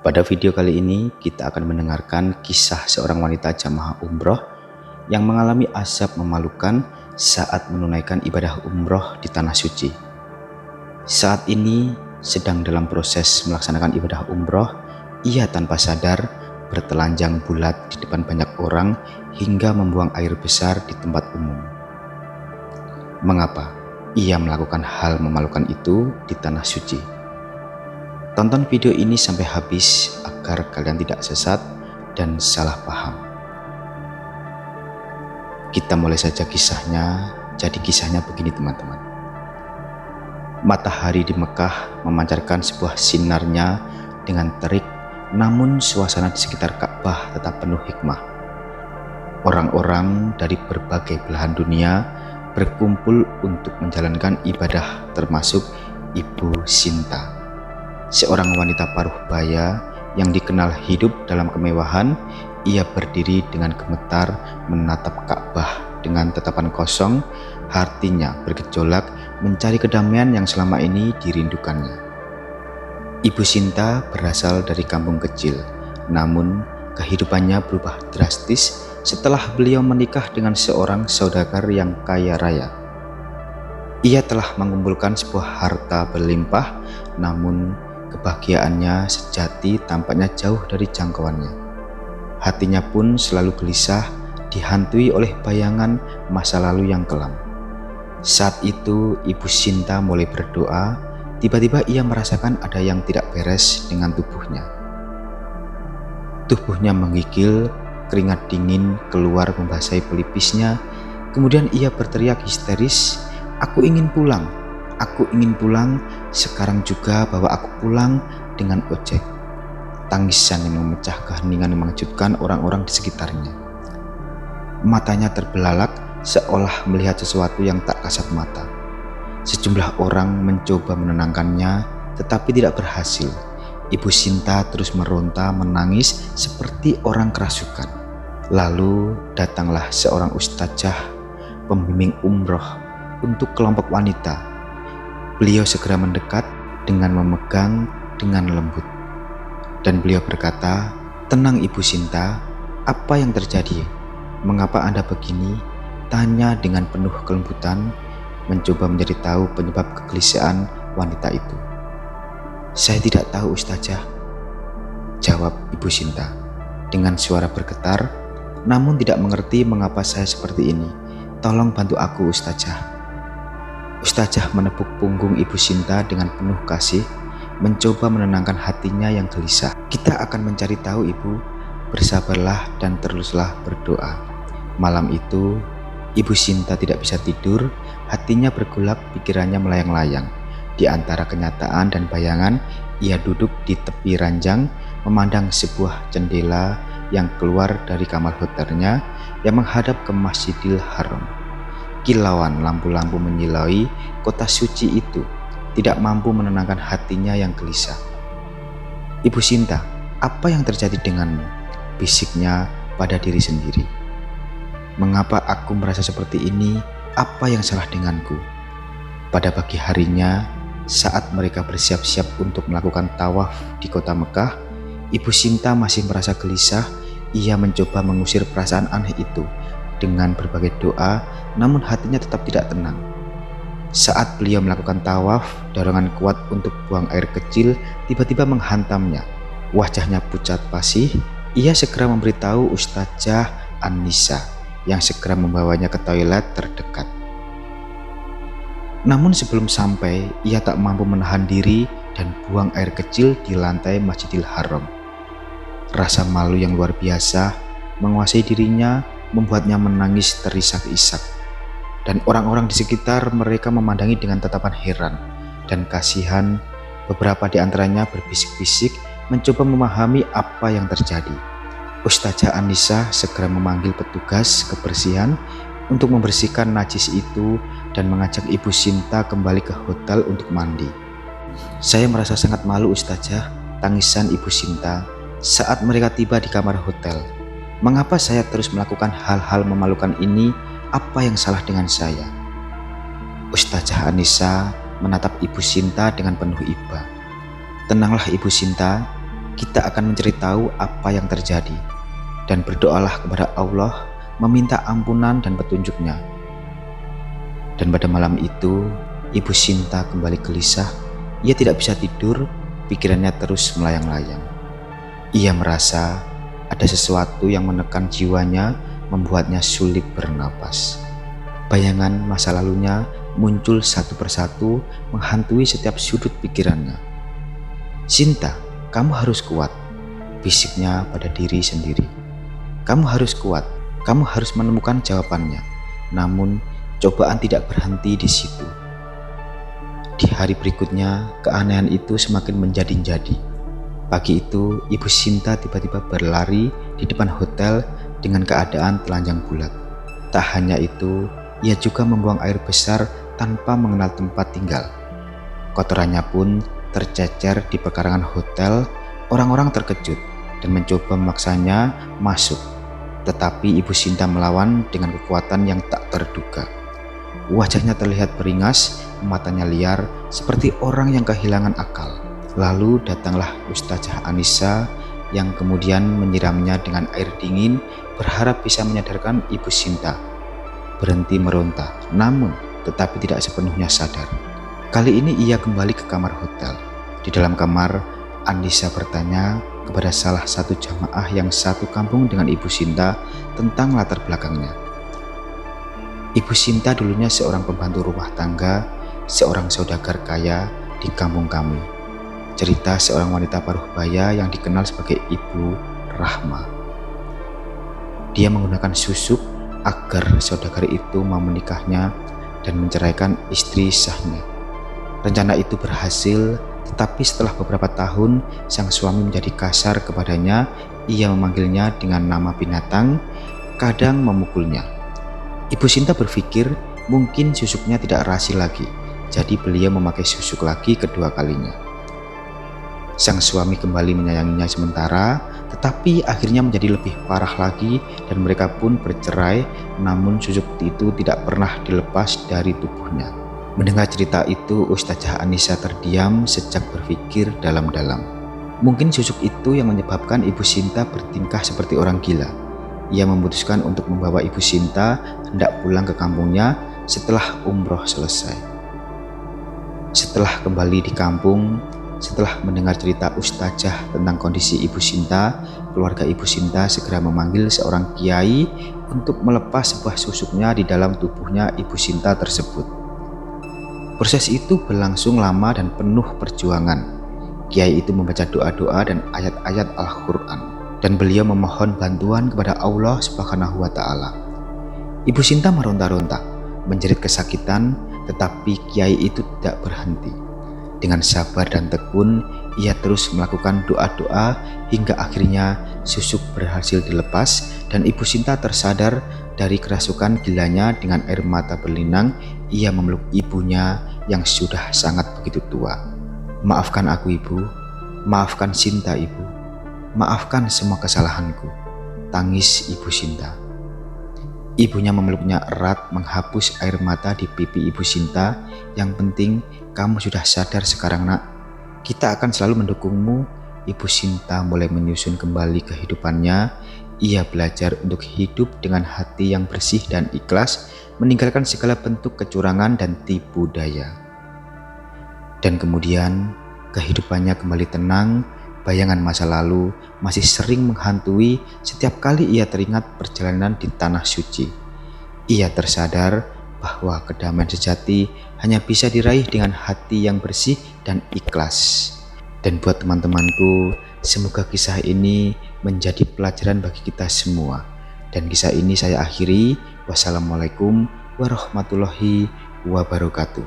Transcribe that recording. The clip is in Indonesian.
Pada video kali ini kita akan mendengarkan kisah seorang wanita jamaah umroh yang mengalami azab memalukan saat menunaikan ibadah umroh di tanah suci. Saat ini sedang dalam proses melaksanakan ibadah umroh, ia tanpa sadar bertelanjang bulat di depan banyak orang hingga membuang air besar di tempat umum. Mengapa ia melakukan hal memalukan itu di tanah suci? Tonton video ini sampai habis agar kalian tidak sesat dan salah paham. Kita mulai saja kisahnya. Jadi kisahnya begini teman-teman. Matahari di Mekah memancarkan sebuah sinarnya dengan terik, namun suasana di sekitar Ka'bah tetap penuh hikmah. Orang-orang dari berbagai belahan dunia berkumpul untuk menjalankan ibadah, termasuk Ibu Sinta, seorang wanita paruh baya yang dikenal hidup dalam kemewahan. Ia berdiri dengan gemetar menatap Ka'bah dengan tatapan kosong, hatinya bergejolak mencari kedamaian yang selama ini dirindukannya. Ibu Sinta berasal dari kampung kecil, namun kehidupannya berubah drastis setelah beliau menikah dengan seorang saudagar yang kaya raya. Ia telah mengumpulkan sebuah harta berlimpah, namun kebahagiaannya sejati tampaknya jauh dari jangkauannya. Hatinya pun selalu gelisah, dihantui oleh bayangan masa lalu yang kelam. Saat itu Ibu Sinta mulai berdoa. Tiba-tiba ia merasakan ada yang tidak beres dengan tubuhnya. Tubuhnya menggigil, keringat dingin keluar membasahi pelipisnya. Kemudian ia berteriak histeris, "Aku ingin pulang, aku ingin pulang, sekarang juga bawa aku pulang dengan ojek." Tangisan yang memecah keheningan mengejutkan orang-orang di sekitarnya. Matanya terbelalak seolah melihat sesuatu yang tak kasat mata. Sejumlah orang mencoba menenangkannya, tetapi tidak berhasil. Ibu Sinta terus meronta menangis seperti orang kerasukan. Lalu datanglah seorang ustazah, pembimbing umroh untuk kelompok wanita. Beliau segera mendekat dengan memegang dengan lembut. Dan beliau berkata, "Tenang Ibu Sinta, apa yang terjadi? Mengapa Anda begini?" Tanya dengan penuh kelembutan, mencoba mencari tahu penyebab kegelisahan wanita itu. "Saya tidak tahu Ustazah," jawab Ibu Sinta dengan suara bergetar, namun tidak mengerti mengapa saya seperti ini. "Tolong bantu aku Ustazah." Ustazah menepuk punggung Ibu Sinta dengan penuh kasih, mencoba menenangkan hatinya yang gelisah. "Kita akan mencari tahu Ibu, bersabarlah dan teruslah berdoa." Malam itu Ibu Sinta tidak bisa tidur, hatinya bergolak, pikirannya melayang-layang. Di antara kenyataan dan bayangan, ia duduk di tepi ranjang memandang sebuah jendela yang keluar dari kamar hotelnya yang menghadap ke Masjidil Haram. Kilauan lampu-lampu menyilai kota suci itu tidak mampu menenangkan hatinya yang gelisah. "Ibu Sinta, apa yang terjadi denganmu?" bisiknya pada diri sendiri. "Mengapa aku merasa seperti ini? Apa yang salah denganku?" Pada pagi harinya, saat mereka bersiap-siap untuk melakukan tawaf di kota Mekah, Ibu Sinta masih merasa gelisah. Ia mencoba mengusir perasaan aneh itu dengan berbagai doa, namun hatinya tetap tidak tenang. Saat beliau melakukan tawaf, dorongan kuat untuk buang air kecil tiba-tiba menghantamnya. Wajahnya pucat pasih. Ia segera memberitahu Ustazah An-Nisa yang segera membawanya ke toilet terdekat. Namun sebelum sampai, ia tak mampu menahan diri dan buang air kecil di lantai Masjidil Haram. Rasa malu yang luar biasa menguasai dirinya, membuatnya menangis terisak-isak. Dan orang-orang di sekitar mereka memandangi dengan tatapan heran dan kasihan. Beberapa di antaranya berbisik-bisik mencoba memahami apa yang terjadi. Ustazah An-Nisa segera memanggil petugas kebersihan untuk membersihkan najis itu dan mengajak Ibu Sinta kembali ke hotel untuk mandi. "Saya merasa sangat malu Ustazah," tangisan Ibu Sinta saat mereka tiba di kamar hotel. "Mengapa saya terus melakukan hal-hal memalukan ini? Apa yang salah dengan saya?" Ustazah An-Nisa menatap Ibu Sinta dengan penuh iba. "Tenanglah Ibu Sinta, kita akan mencari tahu apa yang terjadi. Dan berdoalah kepada Allah, meminta ampunan dan petunjuknya. Dan pada malam itu, Ibu Sinta kembali gelisah. Ia tidak bisa tidur, pikirannya terus melayang-layang. Ia merasa ada sesuatu yang menekan jiwanya, membuatnya sulit bernapas. Bayangan masa lalunya muncul satu persatu, menghantui setiap sudut pikirannya. "Sinta, kamu harus kuat," bisiknya pada diri sendiri. "Kamu harus kuat, kamu harus menemukan jawabannya." Namun, cobaan tidak berhenti di situ. Di hari berikutnya, keanehan itu semakin menjadi-jadi. Pagi itu, Ibu Sinta tiba-tiba berlari di depan hotel dengan keadaan telanjang bulat. Tak hanya itu, ia juga membuang air besar tanpa mengenal tempat tinggal. Kotorannya pun tercecer di pekarangan hotel. Orang-orang terkejut dan mencoba memaksanya masuk. Tetapi Ibu Sinta melawan dengan kekuatan yang tak terduga. Wajahnya terlihat beringas, matanya liar seperti orang yang kehilangan akal. Lalu datanglah Ustazah Anissa yang kemudian menyiramnya dengan air dingin, berharap bisa menyadarkan Ibu Sinta. Berhenti meronta, namun tetapi tidak sepenuhnya sadar. Kali ini ia kembali ke kamar hotel. Di dalam kamar, Anissa bertanya kepada salah satu jamaah yang satu kampung dengan Ibu Sinta tentang latar belakangnya. Ibu Sinta dulunya seorang pembantu rumah tangga, seorang saudagar kaya di kampung kami. Cerita seorang wanita paruh baya yang dikenal sebagai Ibu Rahma. Dia menggunakan susuk agar saudagar itu mau menikahnya dan menceraikan istri sahnya. Rencana itu berhasil, tetapi setelah beberapa tahun sang suami menjadi kasar kepadanya. Ia memanggilnya dengan nama binatang, kadang memukulnya. Ibu Sinta berpikir mungkin susuknya tidak berhasil lagi, jadi beliau memakai susuk lagi kedua kalinya. Sang suami kembali menyayanginya sementara, tetapi akhirnya menjadi lebih parah lagi dan mereka pun bercerai. Namun susuk itu tidak pernah dilepas dari tubuhnya. Mendengar cerita itu, Ustazah Anissa terdiam sejak berpikir dalam-dalam. Mungkin susuk itu yang menyebabkan Ibu Sinta bertingkah seperti orang gila. Ia memutuskan untuk membawa Ibu Sinta hendak pulang ke kampungnya setelah umroh selesai. Setelah kembali di kampung, setelah mendengar cerita Ustazah tentang kondisi Ibu Sinta, keluarga Ibu Sinta segera memanggil seorang kiai untuk melepas sebuah susuknya di dalam tubuhnya Ibu Sinta tersebut. Proses itu berlangsung lama dan penuh perjuangan. Kiai itu membaca doa-doa dan ayat-ayat Al-Quran, dan beliau memohon bantuan kepada Allah Subhanahu wa Ta'ala. Ibu Sinta meronta-ronta, menjerit kesakitan, tetapi kiai itu tidak berhenti. Dengan sabar dan tekun, ia terus melakukan doa-doa hingga akhirnya susuk berhasil dilepas dan Ibu Sinta tersadar dari kerasukan gilanya. Dengan air mata berlinang, ia memeluk ibunya yang sudah sangat begitu tua. "Maafkan aku, Ibu. Maafkan Sinta, Ibu. Maafkan semua kesalahanku," tangis Ibu Sinta. Ibunya memeluknya erat, menghapus air mata di pipi Ibu Sinta. "Yang penting kamu sudah sadar sekarang, Nak. Kita akan selalu mendukungmu." Ibu Sinta mulai menyusun kembali kehidupannya. Ia belajar untuk hidup dengan hati yang bersih dan ikhlas, meninggalkan segala bentuk kecurangan dan tipu daya. Dan kemudian kehidupannya kembali tenang. Bayangan masa lalu masih sering menghantui setiap kali ia teringat perjalanan di tanah suci. Ia tersadar bahwa kedamaian sejati hanya bisa diraih dengan hati yang bersih dan ikhlas. Dan buat teman-temanku, semoga kisah ini menjadi pelajaran bagi kita semua. Dan kisah ini saya akhiri. Wassalamualaikum warahmatullahi wabarakatuh.